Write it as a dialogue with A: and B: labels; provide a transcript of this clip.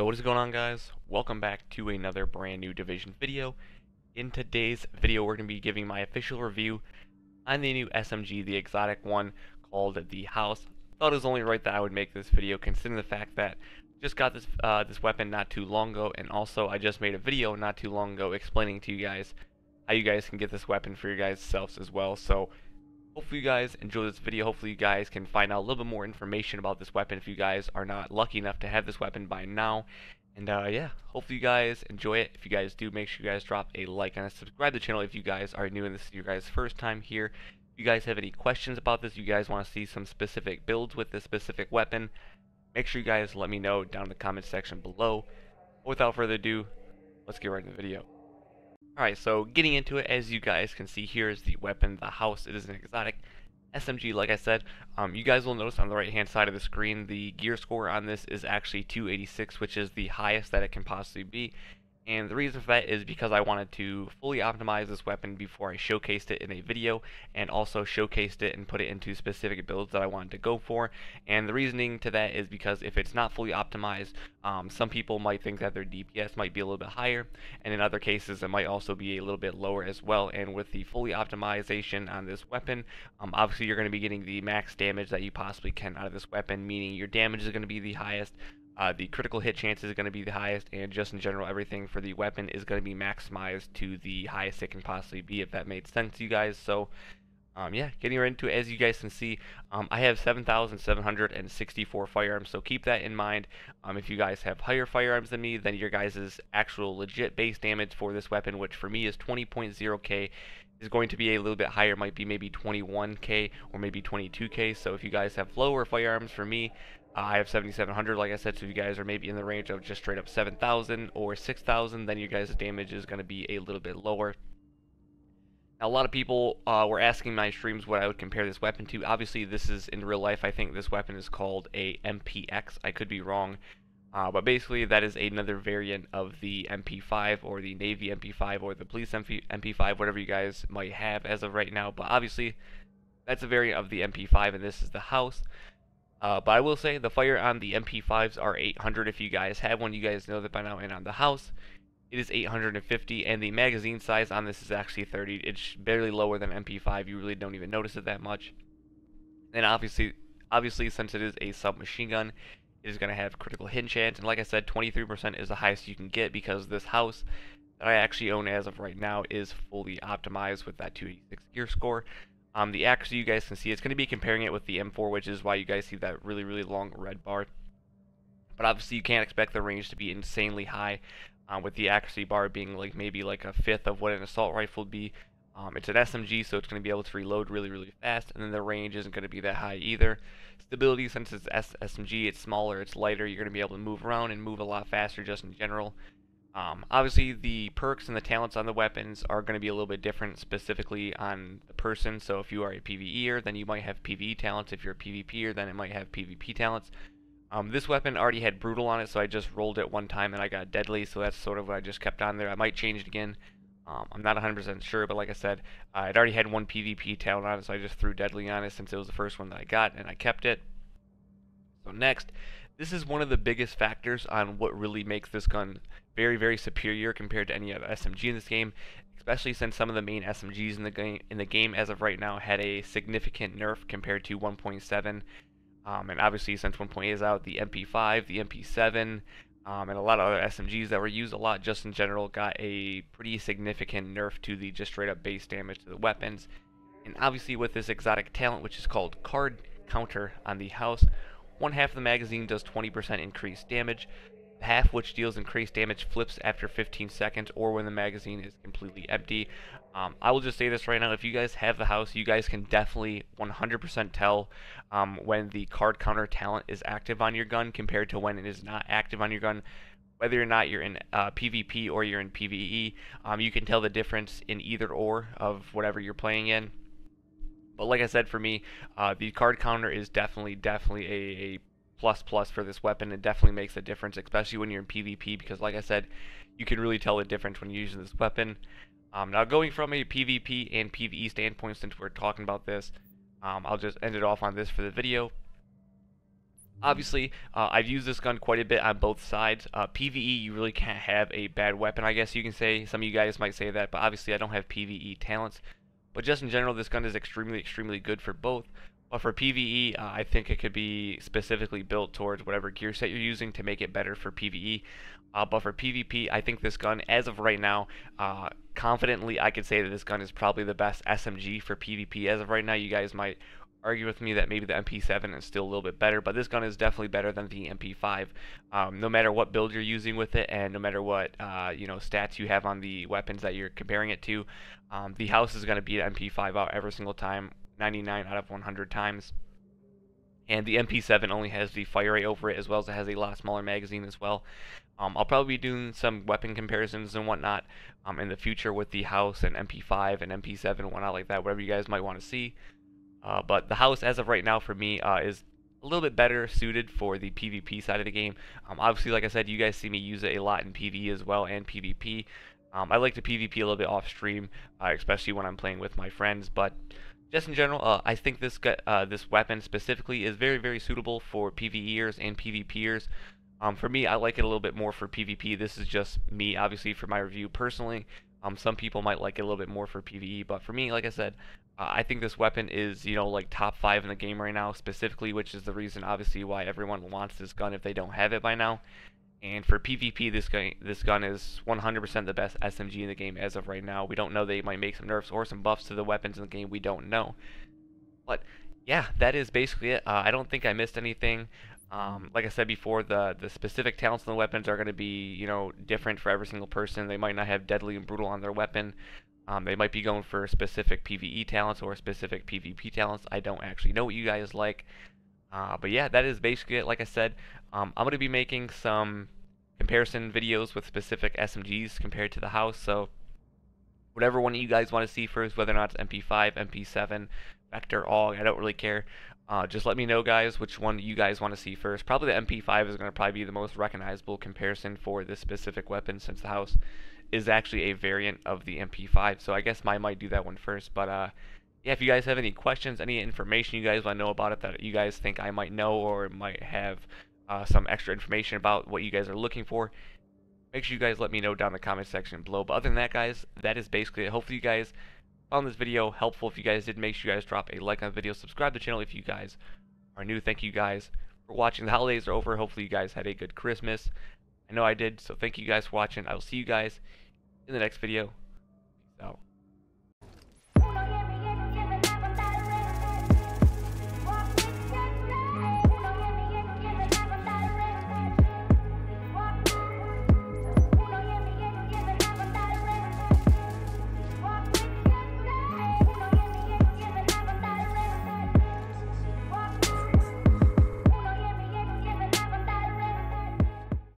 A: Yo, what is going on, guys? Welcome back to another brand new Division video. In today's video, we're going to be giving my official review on the new SMG, the exotic one called the House. Thought it was only right that I would make this video, considering the fact that I just got this weapon not too long ago, and also I just made a video not too long ago explaining to you guys how you guys can get this weapon for your guys' selves as well. So hopefully you guys enjoy this video. Hopefully you guys can find out a little bit more information about this weapon if you guys are not lucky enough to have this weapon by now. And yeah, hopefully you guys enjoy it. If you guys do, make sure you guys drop a like and subscribe to the channel if you guys are new and this is your guys' first time here. If you guys have any questions about this, you guys want to see some specific builds with this specific weapon, make sure you guys let me know down in the comment section below. Without further ado, let's get right into the video. Alright, so getting into it, as you guys can see here is the weapon, the House. It is an exotic SMG, like I said. You guys will notice on the right hand side of the screen, the gear score on this is actually 286, which is the highest that it can possibly be. And the reason for that is because I wanted to fully optimize this weapon before I showcased it in a video, and also showcased it and put it into specific builds that I wanted to go for. And the reasoning to that is because if it's not fully optimized, some people might think that their DPS might be a little bit higher, and in other cases it might also be a little bit lower as well. And with the fully optimization on this weapon, obviously you're going to be getting the max damage that you possibly can out of this weapon, meaning your damage is going to be the highest. The critical hit chance is going to be the highest, and just in general, everything for the weapon is going to be maximized to the highest it can possibly be, if that made sense to you guys. So, yeah, getting right into it, as you guys can see, I have 7,764 firearms, so keep that in mind. If you guys have higher firearms than me, then your guys' actual legit base damage for this weapon, which for me is 20.0k, is going to be a little bit higher, might be maybe 21k or maybe 22k. So if you guys have lower firearms, for me, I have 7,700, like I said, so if you guys are maybe in the range of just straight up 7,000 or 6,000, then your guys' damage is going to be a little bit lower. Now, a lot of people were asking my streams what I would compare this weapon to. Obviously, this is in real life. I think this weapon is called a MPX. I could be wrong. But basically, that is another variant of the MP5 or the Navy MP5 or the Police MP5, whatever you guys might have as of right now. But obviously, that's a variant of the MP5, and this is the House. But I will say the fire on the MP5s are 800 if you guys have one. You guys know that by now. And on the House, it is 850, and the magazine size on this is actually 30. It's barely lower than MP5. You really don't even notice it that much. And obviously, since it is a submachine gun, it is going to have critical hit chance. And like I said, 23% is the highest you can get, because this House that I actually own as of right now is fully optimized with that 286 gear score. The accuracy, you guys can see, it's going to be comparing it with the M4, which is why you guys see that really, really long red bar. But obviously, you can't expect the range to be insanely high, with the accuracy bar being like maybe like a fifth of what an assault rifle would be. It's an SMG, so it's going to be able to reload really, really fast, and then the range isn't going to be that high either. Stability, since it's SMG, it's smaller, it's lighter, you're going to be able to move around and move a lot faster just in general. Obviously, the perks and the talents on the weapons are going to be a little bit different, specifically on the person. So if you are a PvEer, then you might have PvE talents. If you're a PvPer, then it might have PvP talents. This weapon already had Brutal on it, so I just rolled it one time and I got Deadly, so that's sort of what I just kept on there. I might change it again. I'm not 100% sure, but like I said, it already had one PvP talent on it, so I just threw Deadly on it since it was the first one that I got, and I kept it. So next, this is one of the biggest factors on what really makes this gun very, very superior compared to any other SMG in this game, especially since some of the main SMGs in the game as of right now had a significant nerf compared to 1.7. And obviously, since 1.8 is out, the MP5, the MP7, and a lot of other SMGs that were used a lot just in general got a pretty significant nerf to the just straight up base damage to the weapons. And obviously, with this exotic talent, which is called Card Counter on the House, one half of the magazine does 20% increased damage. Half, which deals increased damage, flips after 15 seconds or when the magazine is completely empty. I will just say this right now, if you guys have the House, you guys can definitely 100% tell when the card counter talent is active on your gun compared to when it is not active on your gun. Whether or not you're in PvP or you're in PvE, you can tell the difference in either or of whatever you're playing in. But like I said, for me, the card counter is definitely a plus for this weapon. It definitely makes a difference, especially when you're in PvP, because like I said, you can really tell the difference when you're using this weapon. Now, going from a PvP and PvE standpoint, since we're talking about this, I'll just end it off on this for the video. Obviously, I've used this gun quite a bit on both sides. PvE, you really can't have a bad weapon, I guess you can say. Some of you guys might say that, but obviously I don't have PvE talents. But just in general, this gun is extremely good for both. But for PvE, I think it could be specifically built towards whatever gear set you're using to make it better for PvE. But for PvP, I think this gun, as of right now, confidently, I could say that this gun is probably the best SMG for PvP. As of right now, you guys might argue with me that maybe the MP7 is still a little bit better, but this gun is definitely better than the MP5. No matter what build you're using with it, and no matter what stats you have on the weapons that you're comparing it to, the house is going to beat MP5 out every single time, 99 out of 100 times. And the MP7 only has the fire rate over it, as well as it has a lot smaller magazine as well. I'll probably be doing some weapon comparisons and whatnot in the future with the house and MP5 and MP7 and whatnot like that, whatever you guys might want to see. But the house, as of right now, for me, is a little bit better suited for the PvP side of the game. Obviously, like I said, you guys see me use it a lot in PvE as well and PvP. I like to PvP a little bit off stream, especially when I'm playing with my friends. But just in general, I think this weapon specifically is very suitable for PvEers and PvPers. For me, I like it a little bit more for PvP. This is just me, obviously, for my review personally. Some people might like it a little bit more for PvE, but for me, like I said, I think this weapon is, like top 5 in the game right now, specifically, which is the reason, obviously, why everyone wants this gun if they don't have it by now. And for PvP, this gun is 100% the best SMG in the game as of right now. We don't know, they might make some nerfs or some buffs to the weapons in the game. We don't know. But yeah, that is basically it. I don't think I missed anything. Like I said before, the specific talents on the weapons are going to be, different for every single person. They might not have deadly and brutal on their weapon. They might be going for specific PvE talents or specific PvP talents. I don't actually know what you guys like. But yeah, that is basically it. Like I said, I'm going to be making some comparison videos with specific SMGs compared to the house. So whatever one of you guys want to see first, whether or not it's MP5, MP7, Vector, AUG, I don't really care. Just let me know, guys, which one you guys want to see first. Probably the MP5 is going to probably be the most recognizable comparison for this specific weapon, since the house is actually a variant of the MP5. So I guess I might do that one first. But yeah, if you guys have any questions, any information you guys want to know about it that you guys think I might know or might have some extra information about what you guys are looking for, make sure you guys let me know down in the comment section below. But other than that, guys, that is basically it. Hopefully you guys found this video helpful. If you guys did, make sure you guys drop a like on the video, subscribe to the channel if you guys are new. Thank you guys for watching. The holidays are over. Hopefully you guys had a good Christmas. I know I did, so thank you guys for watching. I will see you guys in the next video.